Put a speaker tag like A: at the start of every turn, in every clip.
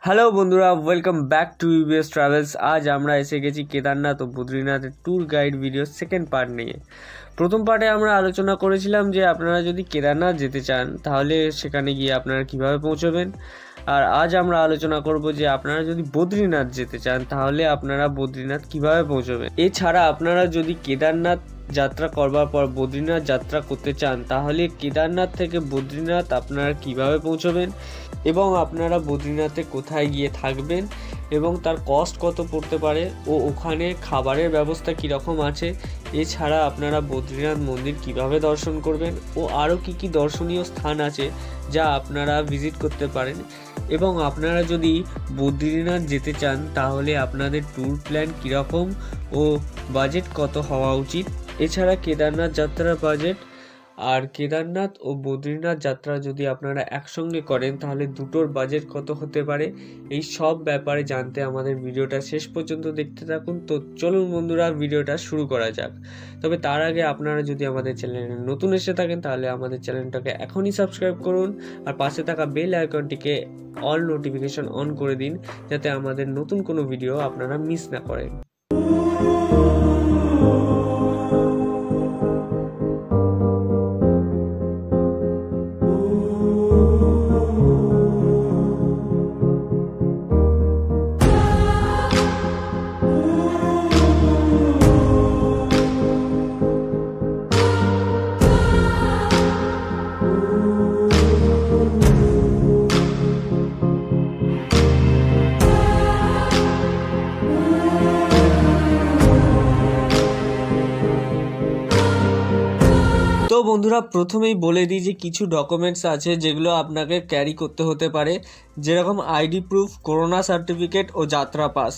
A: Hello বন্ধুরা, welcome back to U.B.S travels. আজ আমরা এসে গেছি কেদারনাথ ও বদ্রীনাথের tour guide video second part নিয়ে। প্রথম পার্টে আমরা আলোচনা করেছিলাম যে আপনারা যদি কেদারনাথ যেতে চান তাহলে সেখানে গিয়ে আপনারা কিভাবে পৌঁছবেন, আর আজ আমরা আলোচনা করব যে আপনারা যদি বদ্রীনাথ যেতে চান তাহলে আপনারা বদ্রীনাথ কিভাবে পৌঁছবেন। এছাড়া আপনারা যদি কেদারনাথ যাত্রা করবার পর বদ্রীনাথ যাত্রা করতে চান তাহলে কেদারনাথ থেকে বদ্রীনাথ আপনারা কিভাবে পৌঁছবেন এবং আপনারা বদ্রীনাথে কোথায় গিয়ে থাকবেন এবং তার কস্ট কত পড়তে পারে ও ওখানে খাবারের ব্যবস্থা কীরকম আছে। এছাড়া আপনারা বদ্রীনাথ মন্দির কিভাবে দর্শন করবেন ও আরও কী দর্শনীয় স্থান আছে যা আপনারা ভিজিট করতে পারেন, এবং আপনারা যদি বদ্রীনাথ যেতে চান তাহলে আপনাদের ট্যুর প্ল্যান কীরকম ও বাজেট কত হওয়া উচিত। এছাড়া কেদারনাথ যাত্রার বাজেট আর কেদারনাথ ও বদ্রীনাথ যাত্রা যদি আপনারা একসঙ্গে করেন তাহলে দুটোর বাজেট কত হতে পারে, এই সব ব্যাপারে জানতে আমাদের ভিডিওটা শেষ পর্যন্ত দেখতে থাকুন। তো চলুন বন্ধুরা, ভিডিওটা শুরু করা যাক। তবে তার আগে আপনারা যদি আমাদের চ্যানেলে নতুন এসে থাকেন তাহলে আমাদের চ্যানেলটাকে এখনই সাবস্ক্রাইব করুন আর পাশে থাকা বেল আইকনটিকে অল নোটিফিকেশন অন করে দিন যাতে আমাদের নতুন কোনো ভিডিও আপনারা মিস না করেন। তো বন্ধুরা, প্রথমেই বলে দিই যে কিছু ডকুমেন্টস আছে যেগুলো আপনাকে ক্যারি করতে হতে পারে, যেরকম আইডি প্রুফ, করোনা সার্টিফিকেট ও যাত্রা পাস।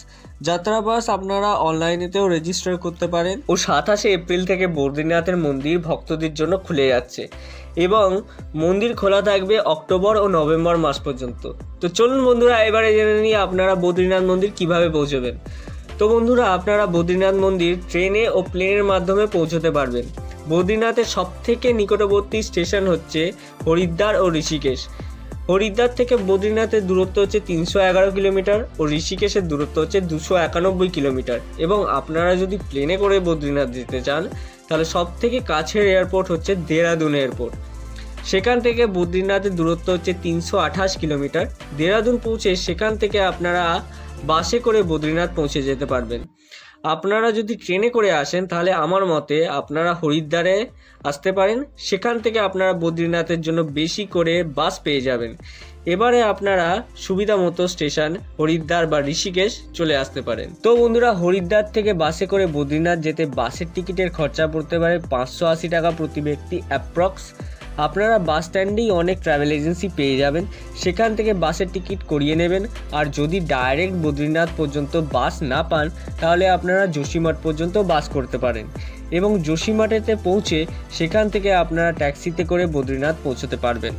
A: যাত্রা পাস আপনারা অনলাইনেতেও রেজিস্টার করতে পারেন। ও 27 এপ্রিল থেকে বদ্রীনাথের মন্দির ভক্তদের জন্য খুলে যাচ্ছে এবং মন্দির খোলা থাকবে অক্টোবর ও নভেম্বর মাস পর্যন্ত। তো চলুন বন্ধুরা, এবারে জেনে নিই আপনারা বদ্রীনাথ মন্দির কিভাবে পৌঁছবেন। তো বন্ধুরা, আপনারা বদ্রীনাথ মন্দির ট্রেনে ও প্লেনের মাধ্যমে পৌঁছতে পারবেন। বদ্রীনাথের সবথেকে নিকটবর্তী স্টেশন হচ্ছে হরিদ্বার ও ঋষিকেশ। হরিদ্বার থেকে বদ্রীনাথের দূরত্ব হচ্ছে 311 কিলোমিটার ও ঋষিকেশের দূরত্ব হচ্ছে 291 কিলোমিটার। এবং আপনারা যদি প্লেনে করে বদ্রীনাথ যেতে চান তাহলে সবথেকে কাছের এয়ারপোর্ট হচ্ছে দেরাদুন এয়ারপোর্ট। সেখান থেকে বদ্রীনাথের দূরত্ব হচ্ছে 328 কিলোমিটার। দেরাদুন পৌঁছে সেখান থেকে আপনারা বাসে করে বদ্রীনাথ পৌঁছে যেতে পারবেন। আপনারা যদি ট্রেনে করে আসেন তাহলে আমার মতে আপনারা হরিদ্বারে আসতে পারেন, সেখান থেকে আপনারা বদ্রীনাথের জন্য বেশি করে বাস পেয়ে যাবেন। এবারে আপনারা সুবিধা মতো স্টেশন হরিদ্বার বা ঋষিকেশ চলে আসতে পারেন। তো বন্ধুরা, হরিদ্বার থেকে বাসে করে বদ্রীনাথ যেতে বাসের টিকিটের খরচা পড়তে পারে 580 টাকা প্রতি ব্যক্তি অ্যাপ্রক্স। আপনারা বাস স্ট্যান্ডেই অনেক ট্রাভেল এজেন্সি পেয়ে যাবেন, সেখান থেকে বাসের টিকিট করিয়ে নেবেন। আর যদি ডাইরেক্ট বদ্রীনাথ পর্যন্ত বাস না পান তাহলে আপনারা যোশীমঠ পর্যন্ত বাস করতে পারেন এবং যোশীমঠেতে পৌঁছে সেখান থেকে আপনারা ট্যাক্সিতে করে বদ্রীনাথ পৌঁছতে পারবেন।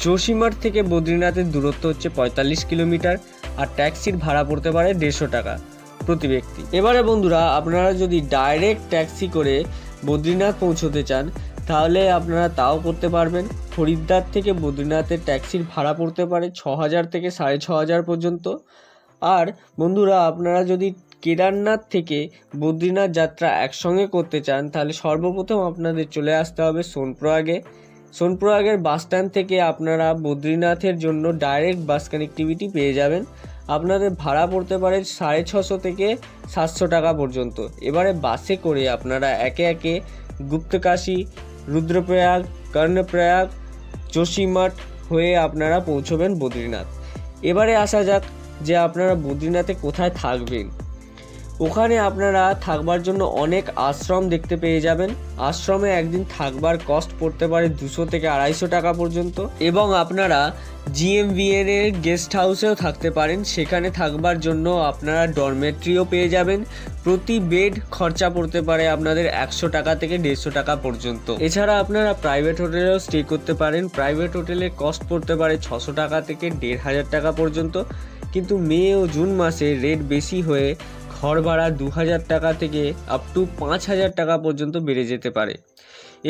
A: যোশীমঠ থেকে বদ্রীনাথের দূরত্ব হচ্ছে 45 কিলোমিটার আর ট্যাক্সির ভাড়া পড়তে পারে 150 টাকা প্রতি ব্যক্তি। এবারে বন্ধুরা, আপনারা যদি ডাইরেক্ট ট্যাক্সি করে বদ্রীনাথ পৌঁছতে চান তাহলে আপনারা তাও করতে পারবেন। হরিদ্বার থেকে বদ্রীনাথের ট্যাক্সির ভাড়া পড়তে পারে 6000 থেকে 6500 পর্যন্ত। আর বন্ধুরা, আপনারা যদি কেদারনাথ থেকে বদ্রীনাথ যাত্রা একসঙ্গে করতে চান তাহলে সর্বপ্রথম আপনাদের চলে আসতে হবে সোনপ্রয়াগে। সোনপ্রয়াগের বাস স্ট্যান্ড থেকে আপনারা বদ্রীনাথের জন্য ডাইরেক্ট বাস কানেক্টিভিটি পেয়ে যাবেন। আপনাদের ভাড়া পড়তে পারে 650 থেকে 700 টাকা পর্যন্ত। এবারে বাসে করে আপনারা একে একে গুপ্তকাশী, রুদ্রপ্রয়াগ, কর্ণপ্রয়াগ, যোশীমঠ হয়ে আপনারা পৌঁছবেন বদ্রীনাথ। এবারে আসা যাক যে আপনারা বদ্রীনাথে কোথায় থাকবেন। ওখানে আপনারা থাকবার জন্য অনেক আশ্রম দেখতে পেয়ে যাবেন। আশ্রমে একদিন থাকবার কস্ট পড়তে পারে 200 থেকে 250 টাকা পর্যন্ত। এবং আপনারা GMVN এর গেস্ট হাউসেও থাকতে পারেন, সেখানে থাকবার জন্য আপনারা ডরমেট্রিও পেয়ে যাবেন। প্রতি বেড খরচা পড়তে পারে আপনাদের 100 টাকা থেকে 150 টাকা পর্যন্ত। এছাড়া আপনারা প্রাইভেট হোটেলেও স্টে করতে পারেন। প্রাইভেট হোটেলের কস্ট পড়তে পারে 600 টাকা থেকে 1500 টাকা পর্যন্ত। কিন্তু মে ও জুন মাসে রেট বেশি হয়ে ঘর ভাড়া 2000 টাকা থেকে আপ টু 5000 টাকা পর্যন্ত বেড়ে যেতে পারে।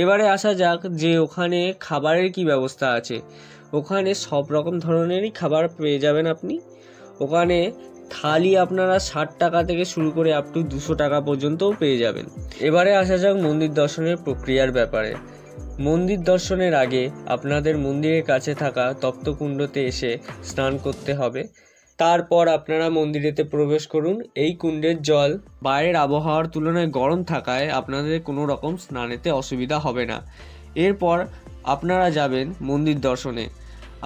A: এবারে আসা যাক যে ওখানে খাবারের কি ব্যবস্থা আছে। ওখানে সব রকম ধরনেরই খাবার পেয়ে যাবেন আপনি। ওখানে থালি আপনারা 60 টাকা থেকে শুরু করে আপ টু 200 টাকা পর্যন্তও পেয়ে যাবেন। এবারে আসা যাক মন্দির দর্শনের প্রক্রিয়ার ব্যাপারে। মন্দির দর্শনের আগে আপনাদের মন্দিরের কাছে থাকা তপ্তকুণ্ডতে এসে স্নান করতে হবে। তারপর আপনারা মন্দিরেতে প্রবেশ করুন। এই কুণ্ডের জল বাইরের আবহাওয়ার তুলনায় গরম থাকায় আপনাদের কোনো রকম স্নানেতে অসুবিধা হবে না। এরপর আপনারা যাবেন মন্দির দর্শনে।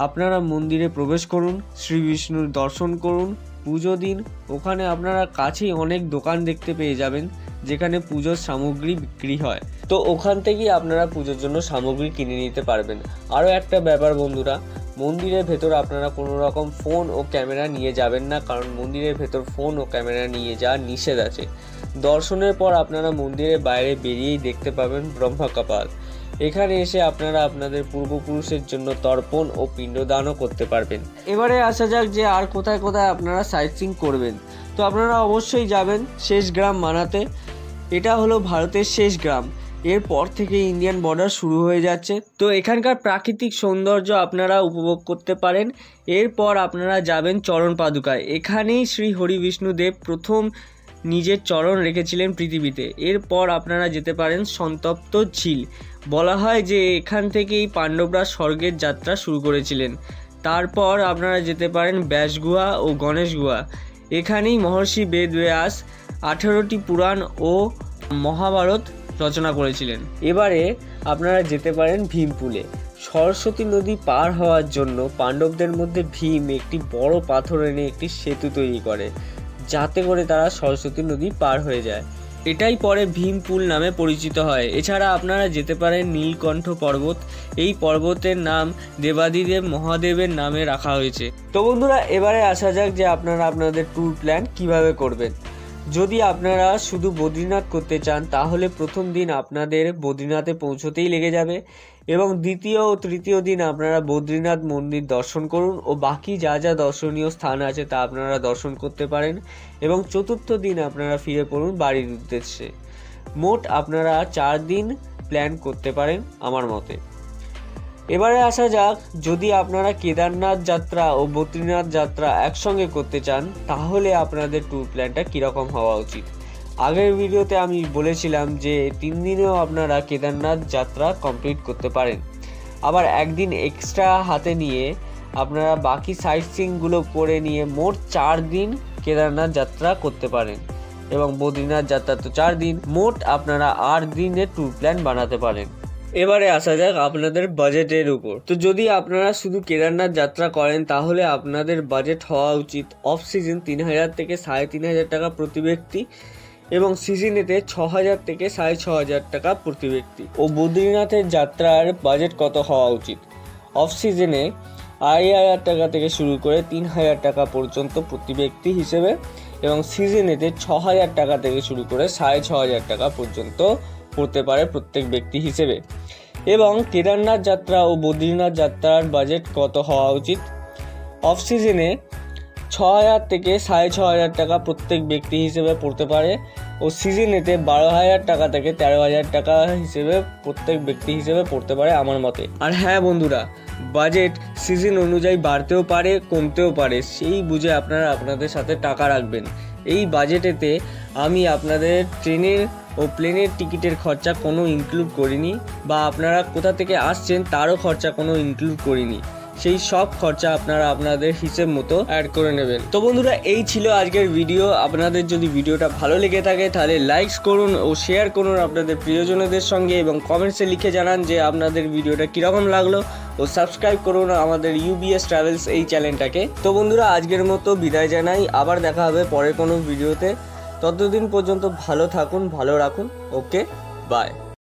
A: আপনারা মন্দিরে প্রবেশ করুন, শ্রী বিষ্ণুর দর্শন করুন, পুজো দিন। ওখানে আপনারা কাছেই অনেক দোকান দেখতে পেয়ে যাবেন যেখানে পুজোর সামগ্রী বিক্রি হয়। তো ওখান থেকেই আপনারা পুজোর জন্য সামগ্রী কিনে নিতে পারবেন। আরও একটা ব্যাপার বন্ধুরা, মন্দিরের ভেতর আপনারা কোনো রকম ফোন ও ক্যামেরা নিয়ে যাবেন না, কারণ মন্দিরের ভেতর ফোন ও ক্যামেরা নিয়ে যাওয়া নিষেধ আছে। দর্শনের পর আপনারা মন্দিরের বাইরে বেরিয়েই দেখতে পাবেন ব্রহ্মা কপাল। এখানে এসে আপনারা আপনাদের পূর্বপুরুষের জন্য তর্পণ ও পিণ্ডদানও করতে পারবেন। এবারে আসা যাক যে আর কোথায় কোথায় আপনারা সাইট সিইং করবেন। তো আপনারা অবশ্যই যাবেন শেষ গ্রাম মানাতে। এটা হলো ভারতের শেষ গ্রাম। এরপর থেকে ইন্ডিয়ান বর্ডার শুরু হয়ে যাচ্ছে। তো এখানকার প্রাকৃতিক সৌন্দর্য আপনারা উপভোগ করতে পারেন। এরপর আপনারা যাবেন চরণ পাদুকায়। এখানেই শ্রী হরি বিষ্ণুদেব প্রথম নিজের চরণ রেখেছিলেন পৃথিবীতে। এরপর আপনারা যেতে পারেন সন্তপ্ত ঝিল। বলা হয় যে এখান থেকেই পাণ্ডবরা স্বর্গের যাত্রা শুরু করেছিলেন। তারপর আপনারা যেতে পারেন ব্যাস গুহা ও গণেশ গুহা। এখানেই মহর্ষি বেদব্যাস 18টি পুরাণ ও মহাভারত রচনা করেছিলেন। এবারে আপনারা যেতে পারেন ভীমপুলে। সরস্বতী নদী পার হওয়ার জন্য পাণ্ডবদের মধ্যে ভীম একটি বড় পাথর এনে একটি সেতু তৈরি করে, যাতে করে তারা সরস্বতী নদী পার হয়ে যায়। এটাই পরে ভীমপুল নামে পরিচিত হয়। এছাড়া আপনারা যেতে পারেন নীলকণ্ঠ পর্বত। এই পর্বতের নাম দেবাদিদেব মহাদেবের নামে রাখা হয়েছে। তো বন্ধুরা, এবারে আসা যাক যে আপনারা আপনাদের ট্যুর প্ল্যান কিভাবে করবেন। যদি আপনারা শুধু বদ্রীনাথ করতে চান তাহলে প্রথম দিন আপনাদের বদ্রীনাথে পৌঁছতেই লেগে যাবে, এবং দ্বিতীয় ও তৃতীয় দিন আপনারা বদ্রীনাথ মন্দির দর্শন করুন ও বাকি যা যা দর্শনীয় স্থান আছে তা আপনারা দর্শন করতে পারেন, এবং চতুর্থ দিন আপনারা ফিরে পড়ুন বাড়ির উদ্দেশ্যে। মোট আপনারা 4 দিন প্ল্যান করতে পারেন আমার মতে। এবারে আসা যাক, যদি আপনারা কেদারনাথ যাত্রা ও বদ্রীনাথ যাত্রা একসঙ্গে করতে চান তাহলে আপনাদের ট্যুর প্ল্যানটা কীরকম হওয়া উচিত। আগের ভিডিওতে আমি বলেছিলাম যে 3 দিনেও আপনারা কেদারনাথ যাত্রা কমপ্লিট করতে পারেন। আবার একদিন এক্সট্রা হাতে নিয়ে আপনারা বাকি সাইট সিইংগুলো করে নিয়ে মোট 4 দিন কেদারনাথ যাত্রা করতে পারেন, এবং বদ্রীনাথ যাত্রা তো 4 দিন, মোট আপনারা 8 দিনের ট্যুর প্ল্যান বানাতে পারেন। এবারে আসা যাক আপনাদের বাজেটের উপর। তো যদি আপনারা শুধু কেদারনাথ যাত্রা করেন তাহলে আপনাদের বাজেট হওয়া উচিত অফ সিজন 3000 থেকে 3500 টাকা প্রতি ব্যক্তি, এবং সিজনেতে 6000 থেকে 6500 টাকা প্রতি ব্যক্তি। ও বদ্রীনাথের যাত্রার বাজেট কত হওয়া উচিত? অফ সিজনে 2500 টাকা থেকে শুরু করে 3000 টাকা পর্যন্ত প্রতি ব্যক্তি হিসেবে, এবং সিজনেতে 6000 টাকা থেকে শুরু করে 6500 টাকা পর্যন্ত পড়তে পারে প্রত্যেক ব্যক্তি হিসেবে। এবং কেদারনাথ যাত্রা ও বদ্রীনাথ যাত্রার বাজেট কত হওয়া উচিত? অফ সিজনে 6000 থেকে 6500 টাকা প্রত্যেক ব্যক্তি হিসেবে পড়তে পারে, ও সিজনেতে 12000 টাকা থেকে 13000 টাকা হিসেবে প্রত্যেক ব্যক্তি হিসেবে পড়তে পারে আমার মতে। আর হ্যাঁ বন্ধুরা, বাজেট সিজন অনুযায়ী বাড়তেও পারে কমতেও পারে, সেই বুঝে আপনারা আপনাদের সাথে টাকা রাখবেন। এই বাজেটেতে আমি আপনাদের ট্রেনের ও প্লেনের টিকিটের খরচা কোনো ইনক্লুড করিনি, বা আপনারা কোথা থেকে আসছেন তারও খরচা কোনো ইনক্লুড করিনি। সেই সব খরচা আপনারা আপনাদের হিসেব মতো অ্যাড করে নেবেন। তো বন্ধুরা, এই ছিল আজকের ভিডিও। আপনাদের যদি ভিডিওটা ভালো লেগে থাকে তাহলে লাইক করুন ও শেয়ার করুন আপনাদের প্রিয়জনদের সঙ্গে, এবং কমেন্টসে লিখে জানান যে আপনাদের ভিডিওটা কীরকম লাগলো, ও সাবস্ক্রাইব করুন আমাদের U.B.S ট্রাভেলস এই চ্যানেলটাকে। তো বন্ধুরা, আজকের মতো বিদায় জানাই। আবার দেখা হবে পরের কোনো ভিডিওতে। ততদিন পর্যন্ত ভালো থাকুন, ভালো রাখুন। ওকে, বাই।